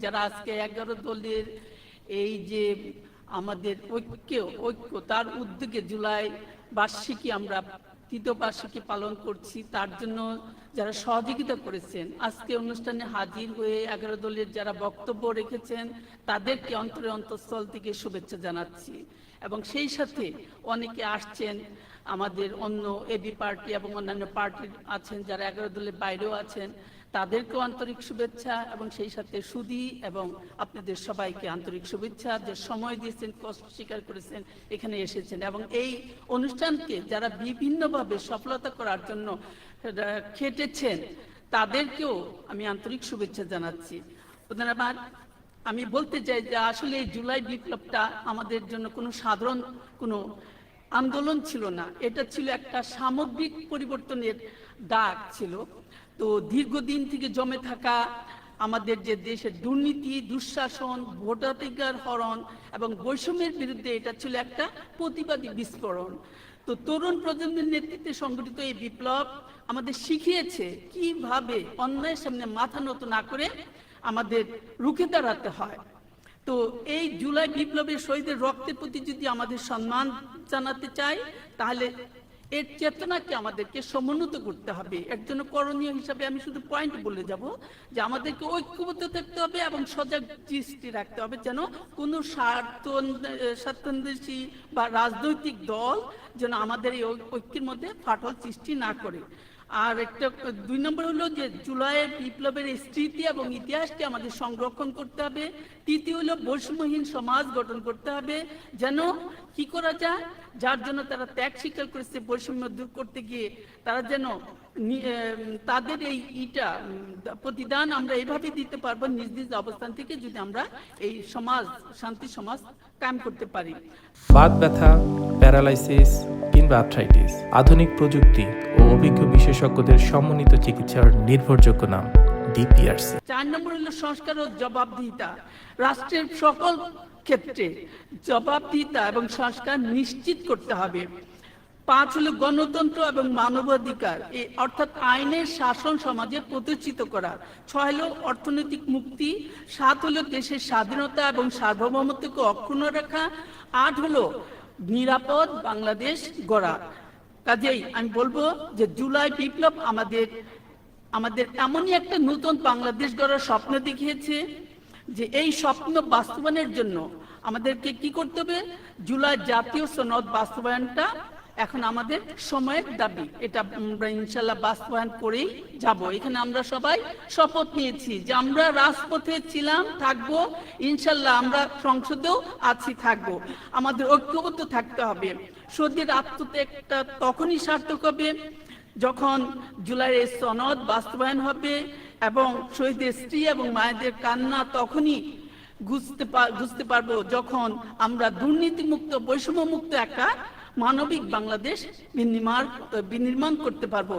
যারা আজকে 11 দলের এই যে আমাদের ঐক্য তার উদ্যোগে জুলাই বার্ষিকী আমরা তৃতীয় বার্ষিকী পালন করছি, তার জন্য যারা সহযোগিতা করেছেন, আজকে অনুষ্ঠানে হাজির হয়ে 11 দলের যারা বক্তব্য রেখেছেন তাদেরকে অন্তঃস্থল থেকে শুভেচ্ছা জানাচ্ছি। এবং সেই সাথে অনেকে আসছেন, আমাদের অন্য এবি পার্টি এবং অন্যান্য পার্টি আছেন যারা 11 দলের বাইরেও আছেন, তাদেরকেও আন্তরিক শুভেচ্ছা এবং সেই সাথে সুধী এবং আপনাদের সবাইকে আন্তরিক শুভেচ্ছা, যে সময় দিয়েছেন, কষ্ট স্বীকার করেছেন, এখানে এসেছেন এবং এই অনুষ্ঠানকে যারা বিভিন্নভাবে সফলতা করার জন্য খেটেছেন তাদেরকেও আমি আন্তরিক শুভেচ্ছা জানাচ্ছি। আমি বলতে চাই যে আসলে এই জুলাই বিপ্লবটা আমাদের জন্য কোনো সাধারণ কোনো আন্দোলন ছিল না, এটা ছিল একটা সামগ্রিক পরিবর্তনের ডাক ছিল। তো দীর্ঘদিন থেকে জমে থাকা আমাদের যে দেশের দুর্নীতি, দুঃশাসন, ভোটাধিকার হরণ এবং বৈষম্যের বিরুদ্ধে এটা ছিল একটা প্রতিবাদী বিস্ফোরণ। তো তরুণ প্রজন্মের নেতৃত্বে সংগঠিত এই বিপ্লব আমাদের শিখিয়েছে কিভাবে অন্যায়ের সামনে মাথা নত না করে আমাদের রুখে দাঁড়াতে হয়। তো এই জুলাই বিপ্লবের শহীদের রক্তের প্রতি যদি আমাদের সম্মান জানাতে চাই, তাহলে এর চেতনাকে আমাদেরকে সমুন্নত করতে হবে। এর জন্য করণীয় হিসাবে আমি শুধু পয়েন্ট বলে যাব যে আমাদেরকে ঐক্যবদ্ধ থাকতে হবে এবং সজাগ দৃষ্টি রাখতে হবে যেন কোনো স্বার্থান্বেষী বা রাজনৈতিক দল যেন আমাদের এই ঐক্যের মধ্যে ফাটল সৃষ্টি না করে। আর একটা 2 নম্বর হলো যে জুলাইয়ের বিপ্লবের স্মৃতি এবং ইতিহাসকে আমাদের সংরক্ষণ করতে হবে। তৃতীয় হলো বৈষম্যহীন সমাজ গঠন করতে হবে, যেন কি করা যায়, যার জন্য তারা ত্যাগ স্বীকার করেছে বৈষম্য দূর করতে গিয়ে, তারা যেন তাদের এই প্রতিদান আমরা এইভাবে দিতে পারবো নিজ নিজ অবস্থান থেকে, যদি আমরা এই সমাজ শান্তি সমাজ কায়েম করতে পারি। বাত ব্যথা, প্যারালাইসিস কিংবা আর্থ্রাইটিস, আধুনিক প্রযুক্তি ও অভিজ্ঞ বিশেষজ্ঞদের সমন্বিত চিকিৎসার নির্ভরযোগ্য নাম ডিপিআরসি। 4 নম্বর হলো সংস্কার ও জবাবদিহিতা। রাষ্ট্রের সকল ক্ষেত্রে জবাবদিহিতা এবং সংস্কার নিশ্চিত করতে হবে। 5 হলো গণতন্ত্র এবং মানবাধিকার, অর্থাৎ আইনের শাসন সমাজে প্রতিষ্ঠিত করা। 6 হলো অর্থনৈতিক মুক্তি। 7 হলো দেশের স্বাধীনতা এবং সার্বভৌমত্বকে অক্ষুণ্ণ রাখা। 8 হলো নিরাপদ বাংলাদেশ গড়া। কাজেই আমি বলবো যে জুলাই বিপ্লব আমাদের এমনই একটা নতুন বাংলাদেশ গড়ার স্বপ্ন দেখিয়েছে, যে এই স্বপ্ন বাস্তবায়নের জন্য আমাদেরকে কি করতে হবে, জুলাই জাতীয় সনদ বাস্তবায়নটা এখন আমাদের সময়ের দাবি। এটা আমরা ইনশাল্লাহ বাস্তবায়ন করেই যাব। এখানে আমরা সবাই শপথ নিয়েছি যে আমরা রাজপথে ছিলাম, থাকবো, ইনশাল্লাহ আমরা সংসদেও আছি, থাকবো। আমাদের ঐক্যবদ্ধ থাকতে হবে। শহীদের আত্মত্যাগটা তখনই সার্থক হবে যখন জুলাইয়ের সনদ বাস্তবায়ন হবে, এবং শহীদের স্ত্রী এবং মায়েদের কান্না তখনই বুঝতে পারবো যখন আমরা দুর্নীতিমুক্ত, বৈষম্যমুক্ত একটা মানবিক বাংলাদেশ বিনির্মাণ করতে পারবো।